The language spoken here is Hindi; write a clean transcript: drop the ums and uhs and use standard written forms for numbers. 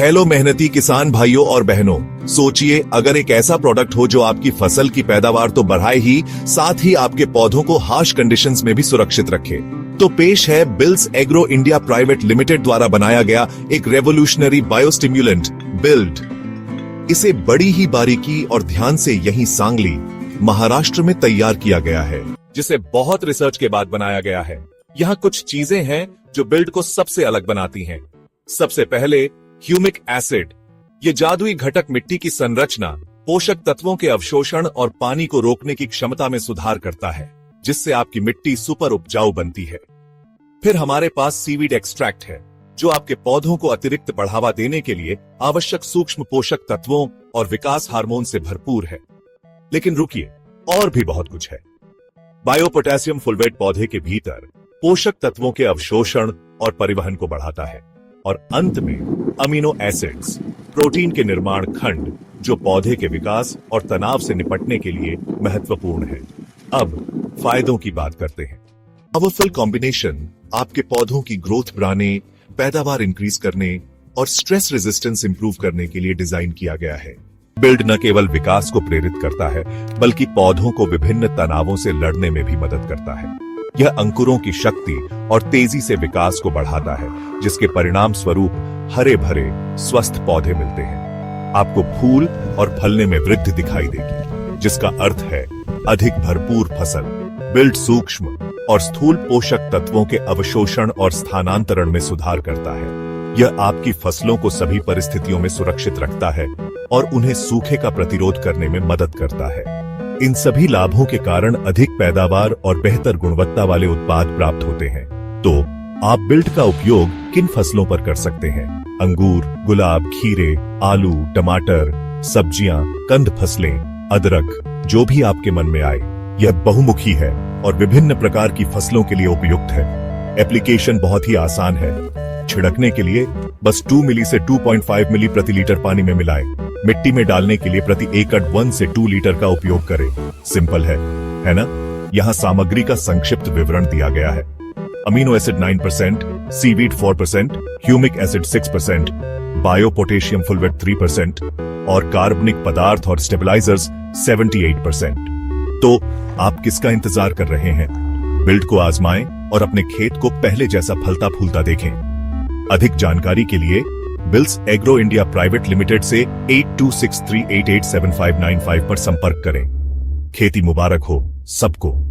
हेलो मेहनती किसान भाइयों और बहनों, सोचिए अगर एक ऐसा प्रोडक्ट हो जो आपकी फसल की पैदावार तो बढ़ाए ही, साथ ही आपके पौधों को हार्श कंडीशंस में भी सुरक्षित रखे। तो पेश है bills agro India private limited द्वारा बनाया गया एक रेवोल्यूशनरी बायोस्टिम्युलेंट बिल्ड। इसे बड़ी ही बारीकी और ध्यान से यहीं सांगली, महाराष्ट्र में तैयार किया गया है, जिसे बहुत रिसर्च के बाद बनाया गया है। यहाँ कुछ चीजें हैं जो बिल्ड को सबसे अलग बनाती हैं। सबसे पहले ह्यूमिक एसिड। ये जादुई घटक मिट्टी की संरचना, पोषक तत्वों के अवशोषण और पानी को रोकने की क्षमता में सुधार करता है, जिससे आपकी मिट्टी सुपर उपजाऊ बनती है। फिर हमारे पास सीवीड एक्सट्रैक्ट है, जो आपके पौधों को अतिरिक्त बढ़ावा देने के लिए आवश्यक सूक्ष्म पोषक तत्वों और विकास हार्मोन से भरपूर है। लेकिन रुकिए, और भी बहुत कुछ है। बायो पोटेशियम फुलवेट पौधे के भीतर पोषक तत्वों के अवशोषण और परिवहन को बढ़ाता है। और अंत में अमीनो एसिड्स, प्रोटीन के निर्माण खंड, जो पौधे के विकास और तनाव से निपटने के लिए महत्वपूर्ण है। अब फायदों की बात करते हैं। पावरफुल कॉम्बिनेशन आपके पौधों की ग्रोथ बढ़ाने, पैदावार इंक्रीज करने और स्ट्रेस रेजिस्टेंस इंप्रूव करने के लिए डिजाइन किया गया है। बिल्ड न केवल विकास को प्रेरित करता है, बल्कि पौधों को विभिन्न तनावों से लड़ने में भी मदद करता है। यह अंकुरों की शक्ति और तेजी से विकास को बढ़ाता है, जिसके परिणाम स्वरूप हरे भरे स्वस्थ पौधे मिलते हैं। आपको फूल और फलने में वृद्धि दिखाई देगी, जिसका अर्थ है अधिक भरपूर फसल। बिल्ड सूक्ष्म और स्थूल पोषक तत्वों के अवशोषण और स्थानांतरण में सुधार करता है। यह आपकी फसलों को सभी परिस्थितियों में सुरक्षित रखता है और उन्हें सूखे का प्रतिरोध करने में मदद करता है। इन सभी लाभों के कारण अधिक पैदावार और बेहतर गुणवत्ता वाले उत्पाद प्राप्त होते हैं। तो आप बिल्ड का उपयोग किन फसलों पर कर सकते हैं? अंगूर, गुलाब, खीरे, आलू, टमाटर, सब्जियां, कंद फसलें, अदरक, जो भी आपके मन में आए। यह बहुमुखी है और विभिन्न प्रकार की फसलों के लिए उपयुक्त है। एप्लीकेशन बहुत ही आसान है। छिड़कने के लिए बस 2 मिली से 2.5 मिली प्रति लीटर पानी में मिलाएं। मिट्टी में डालने के लिए प्रति एकड़ 1 से 2 लीटर का उपयोग करें। सिंपल है ना? यहाँ सामग्री का संक्षिप्त विवरण दिया गया है। Amino acid 9%, seaweed 4%, humic acid 6%, bio potassium fulvate 3% और कार्बनिक पदार्थ और स्टेबलाइजर्स 78%। तो आप किसका इंतजार कर रहे हैं? बिल्ड को आजमाएं और अपने खेत को पहले जैसा फलता फूलता देखें। अधिक जानकारी के लिए bills agro India private limited से 8263887595 पर संपर्क करें। खेती मुबारक हो सबको।